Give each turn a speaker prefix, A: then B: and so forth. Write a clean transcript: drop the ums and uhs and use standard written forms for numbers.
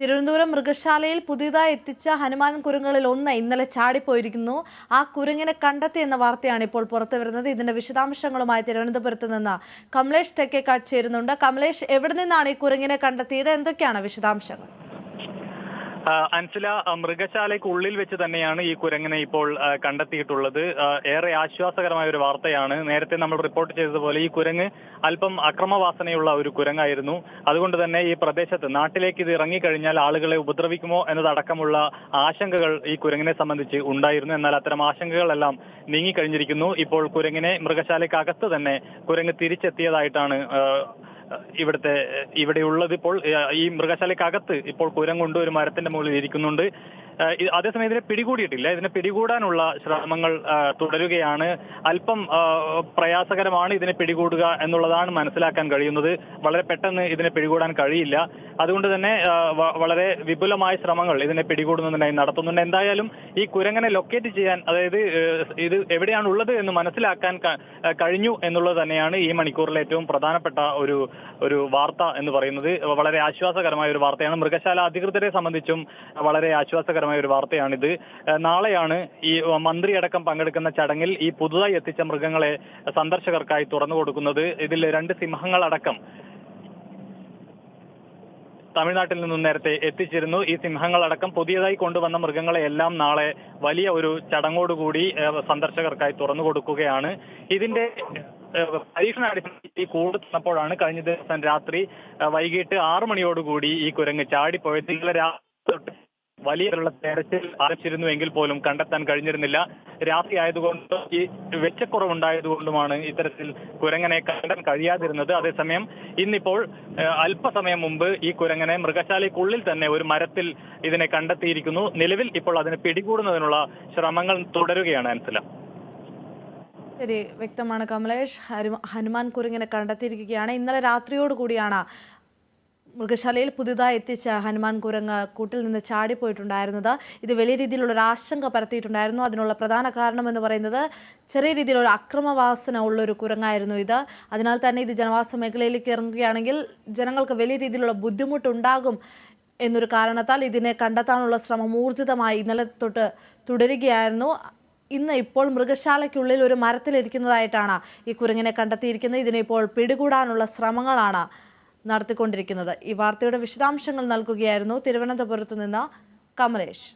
A: തിരുവനന്തപുരം മൃഗശാലയിൽ പുതിയതായി എത്തിച്ച ഹനുമാൻ കുരങ്ങളിൽ ഒന്ന് ഇന്നലെ ചാടിപ്പോയിരിക്കുന്നു. ആ കുരങ്ങിനെ കണ്ടെത്തി എന്ന വാർത്തയാണ് ഇപ്പോൾ പുറത്തുവരുന്നത്. ഇതിന്റെ വിശദാംശങ്ങളുമായി തിരുവനന്തപുരത്ത് നിന്ന് കമലേഷ് തെക്കേക്കാട് ചേരുന്നുണ്ട്. കമലേഷ്, എവിടെ നിന്നാണ് ഈ കുരങ്ങിനെ കണ്ടെത്തിയത്? എന്തൊക്കെയാണ് വിശദാംശങ്ങൾ?
B: അൻസില, മൃഗശാലയ്ക്കുള്ളിൽ വെച്ച് തന്നെയാണ് ഈ കുരങ്ങിനെ ഇപ്പോൾ കണ്ടെത്തിയിട്ടുള്ളത്. ഏറെ ആശ്വാസകരമായ ഒരു വാർത്തയാണ്. നേരത്തെ നമ്മൾ റിപ്പോർട്ട് ചെയ്തതുപോലെ ഈ കുരങ്ങ് അല്പം അക്രമവാസനയുള്ള ഒരു കുരങ്ങായിരുന്നു. അതുകൊണ്ട് തന്നെ ഈ പ്രദേശത്ത് നാട്ടിലേക്ക് ഇത് ഇറങ്ങിക്കഴിഞ്ഞാൽ ആളുകളെ ഉപദ്രവിക്കുമോ എന്നതടക്കമുള്ള ആശങ്കകൾ ഈ കുരങ്ങിനെ സംബന്ധിച്ച് ഉണ്ടായിരുന്നു. എന്നാൽ അത്തരം ആശങ്കകളെല്ലാം നീങ്ങിക്കഴിഞ്ഞിരിക്കുന്നു. ഇപ്പോൾ കുരങ്ങിനെ മൃഗശാലയ്ക്കകത്ത് തന്നെ കുരങ്ങ് തിരിച്ചെത്തിയതായിട്ടാണ് ഇവിടെയുള്ളത്. ഇപ്പോൾ ഈ മൃഗശാലയ്ക്കകത്ത് ഇപ്പോൾ കുരങ്ങുണ്ട്, ഒരു മരത്തിന്റെ മുകളിൽ ഇരിക്കുന്നുണ്ട്. അതേസമയം ഇതിനെ പിടികൂടിയിട്ടില്ല. ഇതിനെ പിടികൂടാനുള്ള ശ്രമങ്ങൾ തുടരുകയാണ്. അല്പം പ്രയാസകരമാണ് ഇതിനെ പിടികൂടുക എന്നുള്ളതാണ് മനസ്സിലാക്കാൻ കഴിയുന്നത്. വളരെ പെട്ടെന്ന് ഇതിനെ പിടികൂടാൻ കഴിയില്ല. അതുകൊണ്ട് തന്നെ വളരെ വിപുലമായ ശ്രമങ്ങൾ ഇതിനെ പിടികൂടുന്നതിനായി നടത്തുന്നുണ്ട്. എന്തായാലും ഈ കുരങ്ങനെ ലൊക്കേറ്റ് ചെയ്യാൻ, അതായത് ഇത് എവിടെയാണ് ഉള്ളത് എന്ന് മനസ്സിലാക്കാൻ കഴിഞ്ഞു എന്നുള്ളത് തന്നെയാണ് ഈ മണിക്കൂറിലെ ഏറ്റവും പ്രധാനപ്പെട്ട ഒരു വാർത്ത എന്ന് പറയുന്നത്. വളരെ ആശ്വാസകരമായ ഒരു വാർത്തയാണ്. മൃഗശാല അധികൃതരെ സംബന്ധിച്ചും വളരെ ആശ്വാസകരമായ ഒരു വാർത്തയാണിത്. നാളെയാണ് ഈ മന്ത്രിയടക്കം പങ്കെടുക്കുന്ന ചടങ്ങിൽ ഈ പുതുതായി എത്തിച്ച മൃഗങ്ങളെ സന്ദർശകർക്കായി തുറന്നു കൊടുക്കുന്നത്. ഇതിൽ 2 സിംഹങ്ങളടക്കം തമിഴ്നാട്ടിൽ നിന്നും നേരത്തെ എത്തിച്ചിരുന്നു. ഈ സിംഹങ്ങളടക്കം പുതിയതായി കൊണ്ടുവന്ന മൃഗങ്ങളെയെല്ലാം നാളെ വലിയ ഒരു ചടങ്ങോടുകൂടി സന്ദർശകർക്കായി തുറന്നു കൊടുക്കുകയാണ്. ഇതിന്റെ പരീക്ഷണാടിസ്ഥാനത്തിൽ ഈ കൂട് തന്നപ്പോഴാണ് കഴിഞ്ഞ ദിവസം രാത്രി വൈകിട്ട് 6 മണിയോടുകൂടി ഈ കുരങ്ങ് ചാടിപ്പോയത്. ഇന്നലെ രാത്രി വലിയ തെരച്ചിൽ ആരംഭിച്ചിരുന്നുവെങ്കിൽ പോലും കണ്ടെത്താൻ കഴിഞ്ഞിരുന്നില്ല. രാത്രി ആയതുകൊണ്ട് ഈ വെച്ചക്കുറവുണ്ടായതുകൊണ്ടുമാണ് ഇത്തരത്തിൽ കുരങ്ങനെ കണ്ടെത്താൻ കഴിയാതിരുന്നത്. അതേസമയം ഇന്നിപ്പോൾ അല്പസമയം മുമ്പ് ഈ കുരങ്ങനെ മൃഗശാലയ്ക്കുള്ളിൽ തന്നെ ഒരു മരത്തിൽ ഇതിനെ കണ്ടെത്തിയിരിക്കുന്നു. നിലവിൽ ഇപ്പോൾ അതിനെ പിടികൂടുന്നതിനുള്ള ശ്രമങ്ങൾ തുടരുകയാണ് അൻസില.
A: ശരി, വ്യക്തമാണ് കമലേഷ്. ഹനുമാൻ കുരങ്ങിനെ കണ്ടെത്തിയിരിക്കുകയാണ്. ഇന്നലെ രാത്രിയോടുകൂടിയാണ് മൃഗശാലയിൽ പുതുതായി എത്തിച്ച ഹനുമാൻ കുരങ്ങ് കൂട്ടിൽ നിന്ന് ചാടിപ്പോയിട്ടുണ്ടായിരുന്നത്. ഇത് വലിയ രീതിയിലുള്ള ഒരു ആശങ്ക പരത്തിയിട്ടുണ്ടായിരുന്നു. അതിനുള്ള പ്രധാന കാരണമെന്ന് പറയുന്നത് ചെറിയ രീതിയിലുള്ള അക്രമവാസന ഉള്ളൊരു കുരങ്ങായിരുന്നു ഇത്. അതിനാൽ തന്നെ ഇത് ജനവാസ മേഖലയിലേക്ക് ഇറങ്ങുകയാണെങ്കിൽ ജനങ്ങൾക്ക് വലിയ രീതിയിലുള്ള ബുദ്ധിമുട്ടുണ്ടാകും എന്നൊരു കാരണത്താൽ ഇതിനെ കണ്ടെത്താനുള്ള ശ്രമം ഊർജിതമായി ഇന്നലെ തൊട്ട് തുടരുകയായിരുന്നു. ഇപ്പോൾ മൃഗശാലയ്ക്കുള്ളിൽ ഒരു മരത്തിലിരിക്കുന്നതായിട്ടാണ് ഈ കുരങ്ങിനെ കണ്ടെത്തിയിരിക്കുന്നത്. ഇതിനെ ഇപ്പോൾ പിടികൂടാനുള്ള ശ്രമങ്ങളാണ് നടത്തിക്കൊണ്ടിരിക്കുന്നത്. ഈ വാർത്തയുടെ വിശദാംശങ്ങൾ നൽകുകയായിരുന്നു തിരുവനന്തപുരത്ത് നിന്ന് കമലേഷ്.